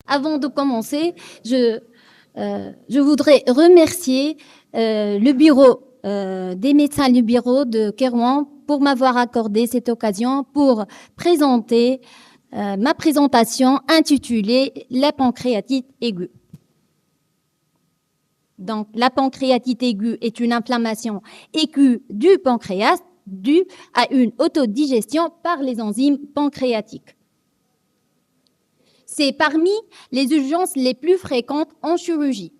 Avant de commencer, je voudrais remercier le bureau des médecins du bureau de Kérouan pour m'avoir accordé cette occasion pour présenter ma présentation intitulée « La pancréatite aiguë ». Donc, la pancréatite aiguë est une inflammation aiguë du pancréas due à une autodigestion par les enzymes pancréatiques. C'est parmi les urgences les plus fréquentes en chirurgie.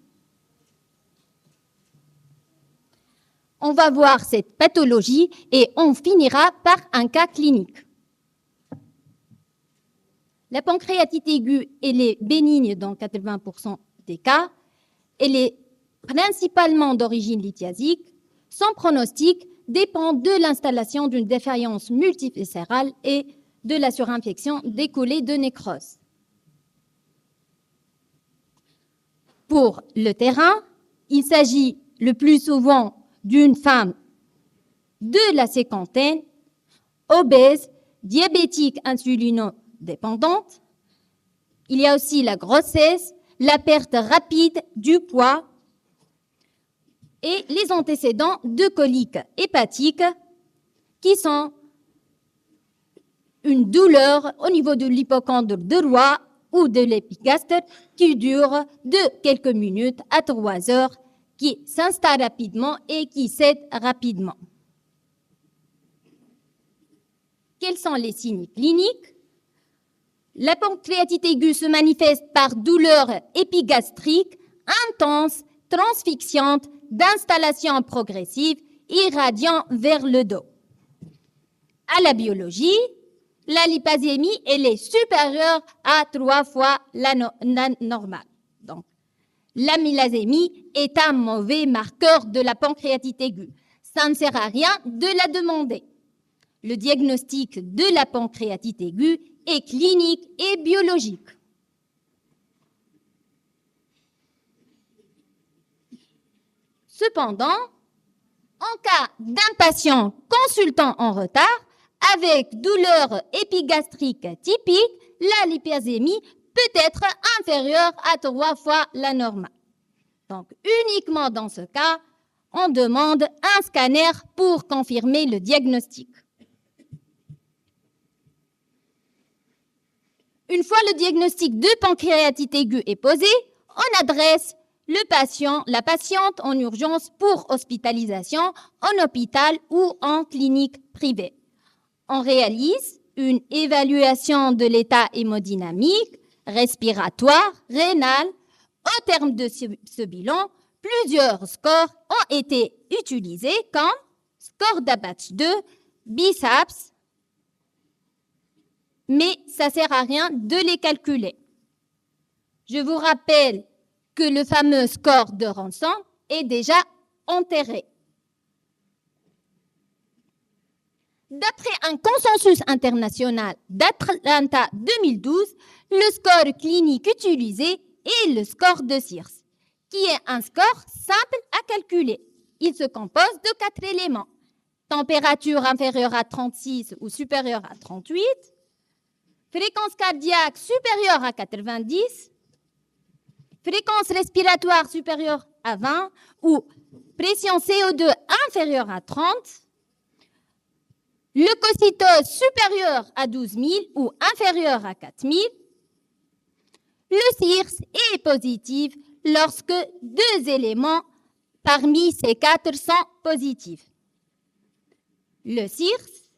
On va voir cette pathologie et on finira par un cas clinique. La pancréatite aiguë, elle est bénigne dans 80% des cas. Elle est principalement d'origine lithiasique. Son pronostic dépend de l'installation d'une défaillance multiviscérale et de la surinfection découlée de nécrose. Pour le terrain, il s'agit le plus souvent d'une femme de la cinquantaine, obèse, diabétique insulinodépendante. Il y a aussi la grossesse, la perte rapide du poids et les antécédents de coliques hépatiques qui sont une douleur au niveau de l'hypocondre droit ou de l'épigastre qui dure de quelques minutes à 3 heures, qui s'installe rapidement et qui cède rapidement. Quels sont les signes cliniques? La pancréatite aiguë se manifeste par douleur épigastrique intense, transfixiante, d'installation progressive, irradiant vers le dos. À la biologie, la lipasémie, elle est supérieure à 3 fois la normale. Donc, l'amylasémie est un mauvais marqueur de la pancréatite aiguë. Ça ne sert à rien de la demander. Le diagnostic de la pancréatite aiguë est clinique et biologique. Cependant, en cas d'un patient consultant en retard, avec douleur épigastrique typique, la lipasémie peut être inférieure à 3 fois la normale. Donc, uniquement dans ce cas, on demande un scanner pour confirmer le diagnostic. Une fois le diagnostic de pancréatite aiguë est posé, on adresse la patiente en urgence pour hospitalisation en hôpital ou en clinique privée. On réalise une évaluation de l'état hémodynamique, respiratoire, rénal. Au terme de ce bilan, plusieurs scores ont été utilisés comme score d'Abatch 2, BISAPS, mais ça ne sert à rien de les calculer. Je vous rappelle que le fameux score de Ranson est déjà enterré. D'après un consensus international d'Atlanta 2012, le score clinique utilisé est le score de Sears, qui est un score simple à calculer. Il se compose de 4 éléments. Température inférieure à 36 ou supérieure à 38, fréquence cardiaque supérieure à 90, fréquence respiratoire supérieure à 20 ou pression CO2 inférieure à 30, leucocytose supérieure à 12 000 ou inférieure à 4 000. Le CIRS est positif lorsque 2 éléments parmi ces 4 sont positifs. Le CIRS,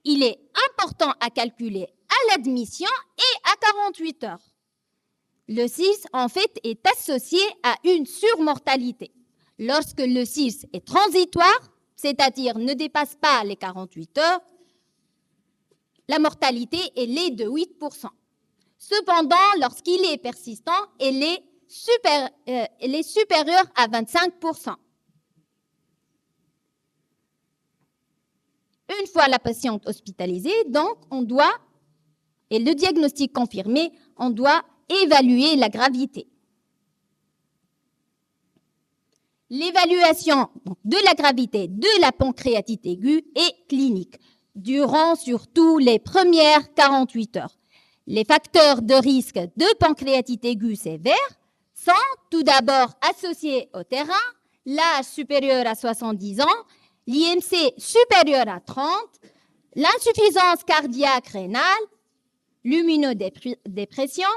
il est important à calculer à l'admission et à 48 heures. Le CIRS, en fait, est associé à une surmortalité. Lorsque le CIRS est transitoire, c'est-à-dire ne dépasse pas les 48 heures, la mortalité elle est de 8%. Cependant, lorsqu'il est persistant, elle est supérieure à 25%. Une fois la patiente hospitalisée, donc, et le diagnostic confirmé, on doit évaluer la gravité. L'évaluation de la gravité de la pancréatite aiguë est clinique, durant surtout les premières 48 heures. Les facteurs de risque de pancréatite aiguë sévère sont tout d'abord associés au terrain, l'âge supérieur à 70 ans, l'IMC supérieur à 30, l'insuffisance cardiaque rénale, l'immunodépression,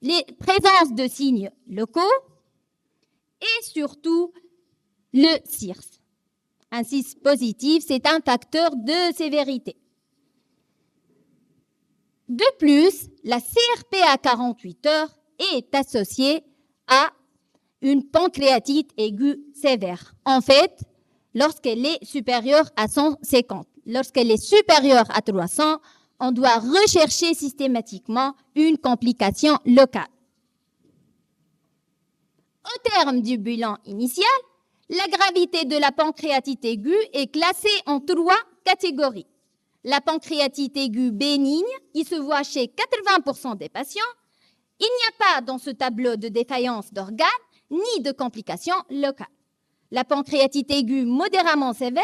les présences de signes locaux et surtout le CIRS. Un CIRS positif, c'est un facteur de sévérité. De plus, la CRP à 48 heures est associée à une pancréatite aiguë sévère. En fait, lorsqu'elle est supérieure à 150, lorsqu'elle est supérieure à 300, on doit rechercher systématiquement une complication locale. Au terme du bilan initial, la gravité de la pancréatite aiguë est classée en 3 catégories. La pancréatite aiguë bénigne, qui se voit chez 80% des patients. Il n'y a pas dans ce tableau de défaillance d'organes ni de complications locales. La pancréatite aiguë modérément sévère,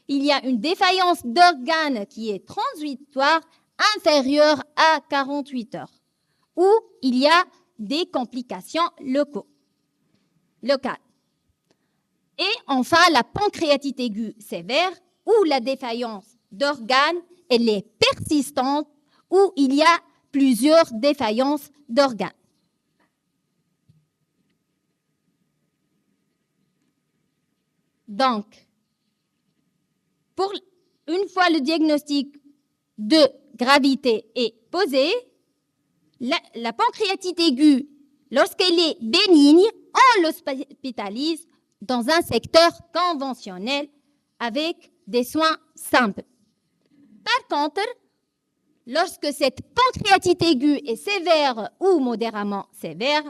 il y a une défaillance d'organes qui est transitoire inférieure à 48 heures, où il y a des complications locales. Et enfin, la pancréatite aiguë sévère, où la défaillance d'organes, elle est persistante, où il y a plusieurs défaillances d'organes. Donc, une fois le diagnostic de gravité est posé, la pancréatite aiguë, lorsqu'elle est bénigne, on l'hospitalise dans un secteur conventionnel avec des soins simples. Par contre, lorsque cette pancréatite aiguë est sévère ou modérément sévère,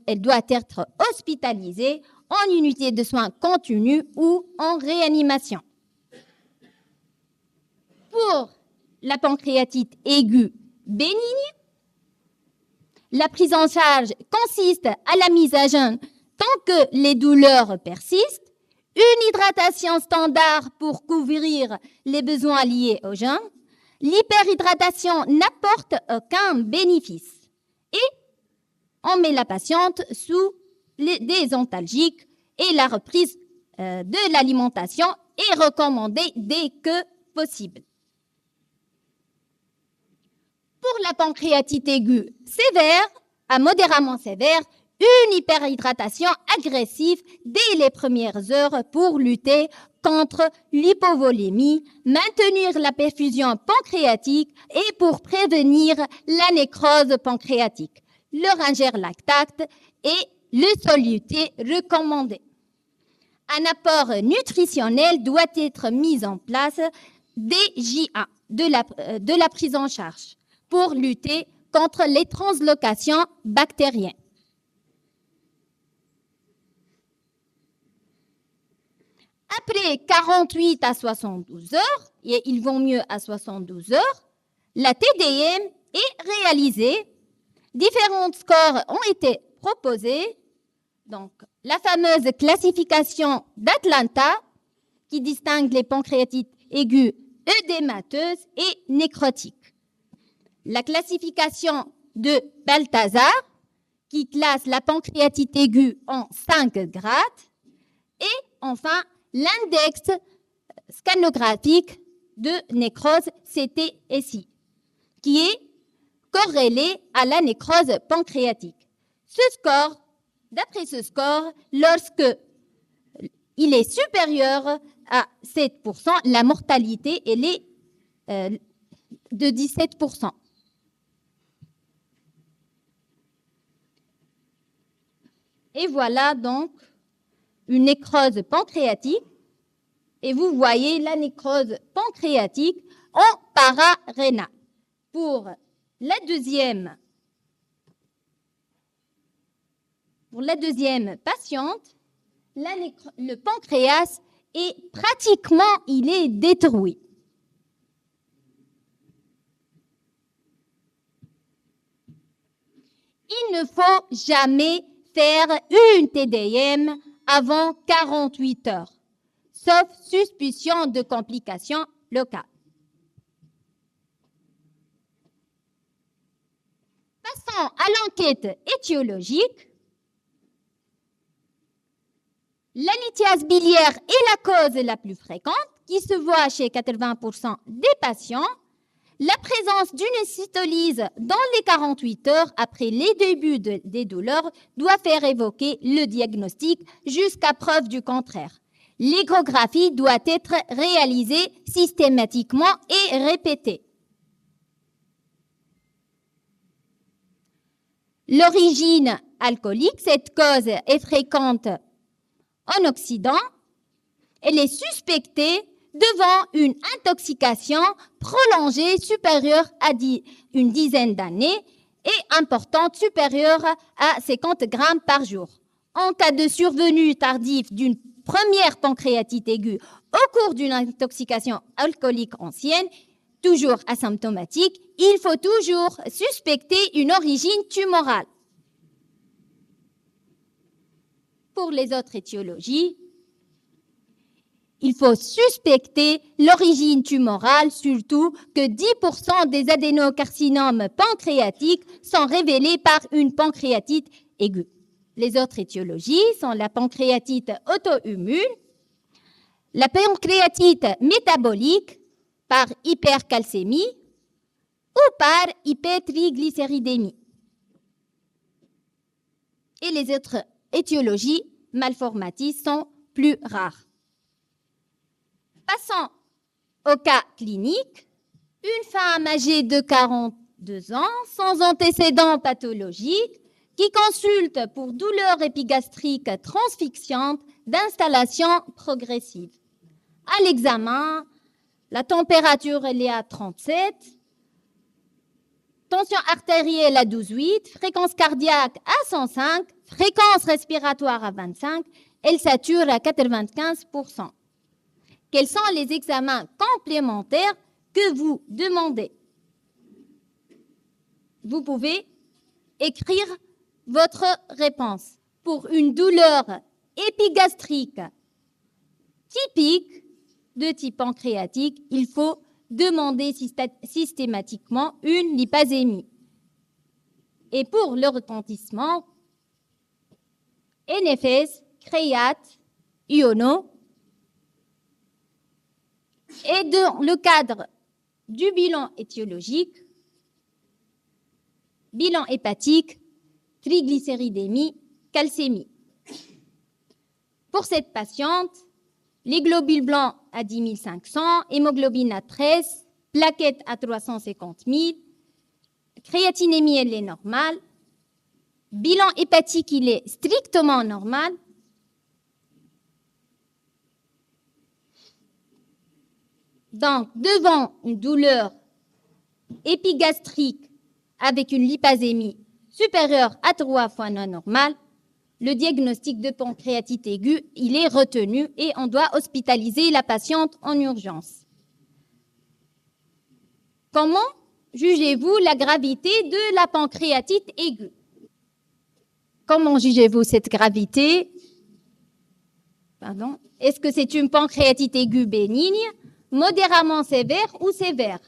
elle doit être hospitalisée en unité de soins continus ou en réanimation. Pour la pancréatite aiguë bénigne, la prise en charge consiste à la mise à jeun tant que les douleurs persistent, une hydratation standard pour couvrir les besoins liés au jeûne. L'hyperhydratation n'apporte aucun bénéfice et on met la patiente sous des antalgiques et la reprise de l'alimentation est recommandée dès que possible. Pour la pancréatite aiguë sévère à modérément sévère, une hyperhydratation agressive dès les premières heures pour lutter contre l'hypovolémie, maintenir la perfusion pancréatique et pour prévenir la nécrose pancréatique. Le ringer lactate et le soluté recommandé. Un apport nutritionnel doit être mis en place dès J1 de la prise en charge pour lutter contre les translocations bactériennes. Après 48 à 72 heures, et ils vont mieux à 72 heures, la TDM est réalisée. Différents scores ont été proposés. Donc, la fameuse classification d'Atlanta, qui distingue les pancréatites aiguës œdémateuses et nécrotiques. La classification de Balthazar, qui classe la pancréatite aiguë en 5 grades. Et enfin, l'index scanographique de nécrose CTSI, qui est corrélé à la nécrose pancréatique. D'après ce score, lorsque il est supérieur à 7%, la mortalité elle est de 17%. Et voilà donc une nécrose pancréatique. Et vous voyez la nécrose pancréatique en pararénal. Pour la deuxième patiente, le pancréas est pratiquement détruit. Il ne faut jamais faire une TDM avant 48 heures, sauf suspicion de complications locales. Passons à l'enquête étiologique. La lithiase biliaire est la cause la plus fréquente qui se voit chez 80% des patients. La présence d'une cytolyse dans les 48 heures après les débuts des douleurs doit faire évoquer le diagnostic jusqu'à preuve du contraire. L'échographie doit être réalisée systématiquement et répétée. L'origine alcoolique, cette cause est fréquente en Occident. Elle est suspectée devant une intoxication prolongée supérieure à une dizaine d'années et importante supérieure à 50 grammes par jour. En cas de survenue tardive d'une première pancréatite aiguë au cours d'une intoxication alcoolique ancienne, toujours asymptomatique, il faut toujours suspecter une origine tumorale. Pour les autres étiologies, il faut suspecter l'origine tumorale, surtout que 10% des adénocarcinomes pancréatiques sont révélés par une pancréatite aiguë. Les autres étiologies sont la pancréatite auto-immune, la pancréatite métabolique par hypercalcémie ou par hypertriglycéridémie. Et les autres étiologies malformatives sont plus rares. Passons au cas clinique. Une femme âgée de 42 ans, sans antécédents pathologiques, qui consulte pour douleurs épigastriques transfixiantes d'installation progressive. À l'examen, la température elle est à 37, tension artérielle à 12,8, fréquence cardiaque à 105, fréquence respiratoire à 25, elle sature à 95%. Quels sont les examens complémentaires que vous demandez? Vous pouvez écrire votre réponse. Pour une douleur épigastrique typique de type pancréatique, il faut demander systématiquement une lipasémie. Et pour le retentissement, NFS, créate, iono. Et dans le cadre du bilan étiologique, bilan hépatique, triglycéridémie, calcémie. Pour cette patiente, les globules blancs à 10 500, hémoglobine à 13, plaquettes à 350 000, créatinémie, elle est normale, bilan hépatique, il est strictement normal. Donc, devant une douleur épigastrique avec une lipasémie supérieure à 3 fois non normale, le diagnostic de pancréatite aiguë, il est retenu et on doit hospitaliser la patiente en urgence. Comment jugez-vous la gravité de la pancréatite aiguë? Comment jugez-vous cette gravité? Pardon. Est-ce que c'est une pancréatite aiguë bénigne, modérément sévère ou sévère?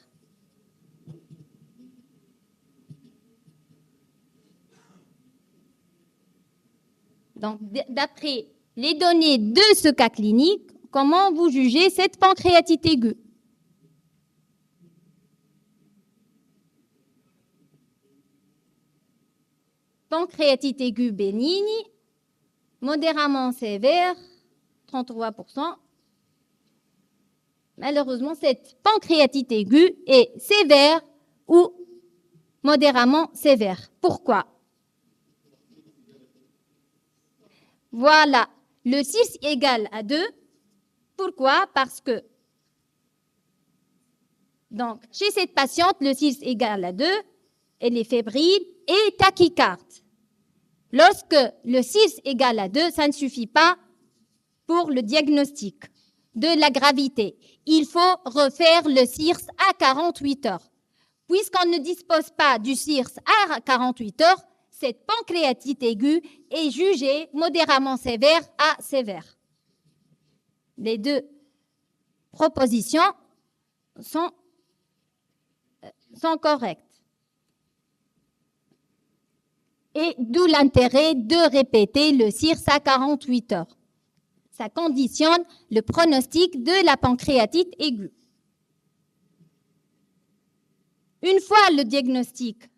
Donc, d'après les données de ce cas clinique, comment vous jugez cette pancréatite aiguë? Pancréatite aiguë bénigne, modérément sévère, 33%. Malheureusement, cette pancréatite aiguë est sévère ou modérément sévère. Pourquoi? Voilà, le 6 égale à 2. Pourquoi? Parce que, donc, chez cette patiente, le 6 égale à 2, elle est fébrile et tachycarde. Lorsque le 6 égale à 2, ça ne suffit pas pour le diagnostic de la gravité. Il faut refaire le CIRS à 48 heures. Puisqu'on ne dispose pas du CIRS à 48 heures, cette pancréatite aiguë est jugée modérément sévère à sévère. Les deux propositions sont correctes. Et d'où l'intérêt de répéter le CIRS à 48 heures. Ça conditionne le pronostic de la pancréatite aiguë. Une fois le diagnostic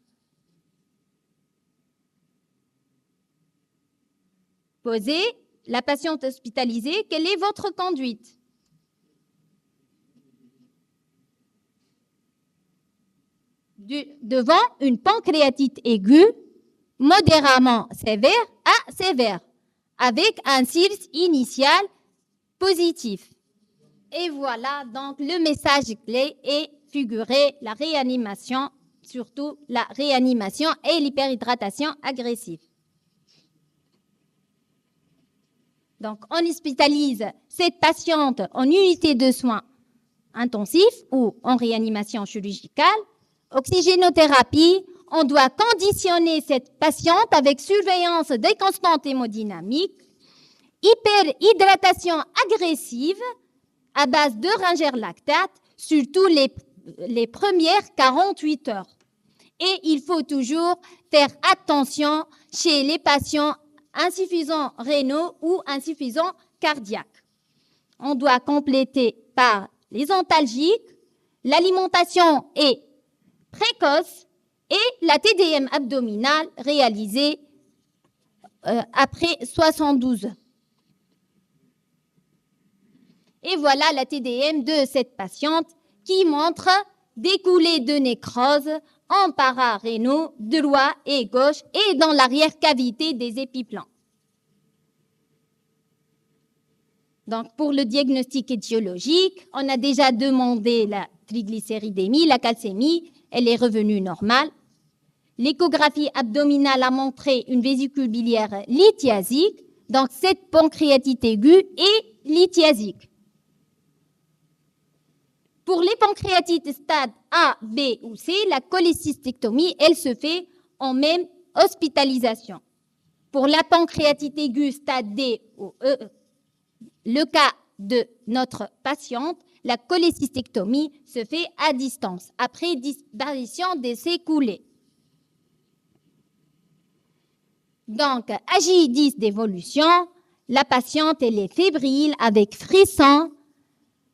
posé, la patiente hospitalisée, quelle est votre conduite? Devant une pancréatite aiguë, modérément sévère à sévère, avec un CIRS initial positif. Et voilà, donc le message clé est figuré la réanimation, surtout la réanimation et l'hyperhydratation agressive. Donc, on hospitalise cette patiente en unité de soins intensifs ou en réanimation chirurgicale. Oxygénothérapie, on doit conditionner cette patiente avec surveillance des constantes hémodynamiques. Hyperhydratation agressive à base de ringer lactate, surtout les premières 48 heures. Et il faut toujours faire attention chez les patients insuffisants rénaux ou insuffisants cardiaques. On doit compléter par les antalgiques, l'alimentation est précoce et la TDM abdominale réalisée après 72 heures. Et voilà la TDM de cette patiente qui montre des coulées de nécrose en pararénaux droit et gauche et dans l'arrière-cavité des épiplans. Donc, pour le diagnostic étiologique, on a déjà demandé la triglycéridémie, la calcémie, elle est revenue normale. L'échographie abdominale a montré une vésicule biliaire lithiasique, donc cette pancréatite aiguë est lithiasique. Pour les pancréatites stade A, B ou C, la cholécystectomie, elle se fait en même hospitalisation. Pour la pancréatite aiguë stade D ou E, le cas de notre patiente, la cholécystectomie se fait à distance, après disparition de ces coulées. Donc, AJ10 d'évolution, la patiente elle est fébrile avec frisson,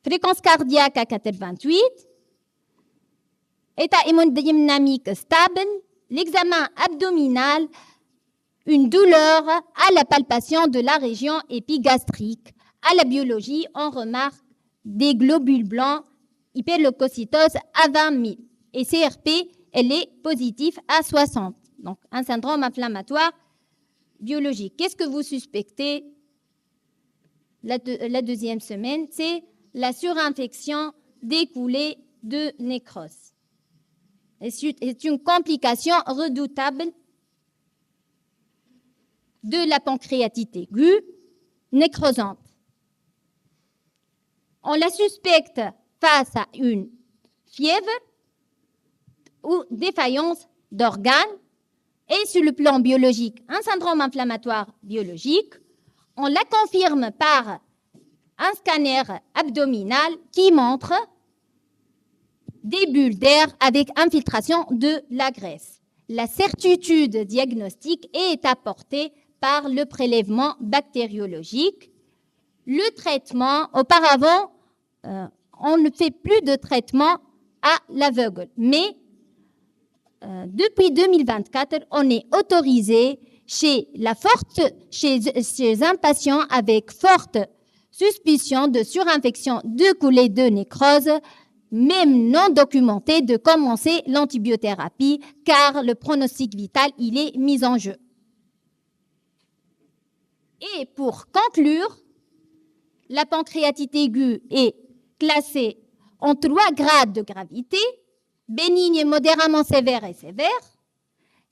fréquence cardiaque à 88, état hémodynamique stable, l'examen abdominal, une douleur à la palpation de la région épigastrique. À la biologie, on remarque des globules blancs, hyperleucocytose à 20 000. Et CRP, elle est positive à 60. Donc, un syndrome inflammatoire biologique. Qu'est-ce que vous suspectez? La deuxième semaine, c'est la surinfection des coulées de nécrose. C'est une complication redoutable de la pancréatite aiguë nécrosante. On la suspecte face à une fièvre ou défaillance d'organes et sur le plan biologique, un syndrome inflammatoire biologique. On la confirme par un scanner abdominal qui montre des bulles d'air avec infiltration de la graisse. La certitude diagnostique est apportée par le prélèvement bactériologique. Le traitement, auparavant, on ne fait plus de traitement à l'aveugle, mais depuis 2024, on est autorisé chez un patient avec forte suspicion de surinfection de coulées de nécrose, même non documentée, de commencer l'antibiothérapie car le pronostic vital, il est mis en jeu. Et pour conclure, la pancréatite aiguë est classée en 3 grades de gravité, bénigne, modérément sévère et sévère.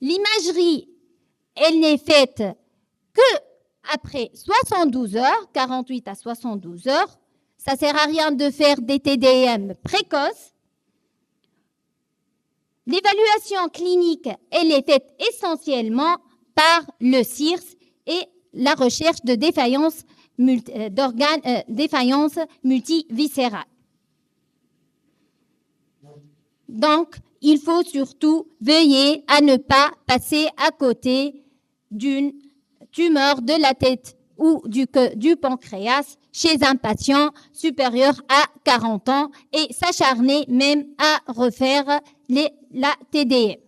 L'imagerie, elle n'est faite que après 72 heures, 48 à 72 heures. Ça ne sert à rien de faire des TDM précoces. L'évaluation clinique, elle est faite essentiellement par le CIRS et la recherche de défaillance d'organes, défaillance multiviscérale. Donc, il faut surtout veiller à ne pas passer à côté d'une tumeur de la tête ou du pancréas chez un patient supérieur à 40 ans et s'acharner même à refaire la TDM.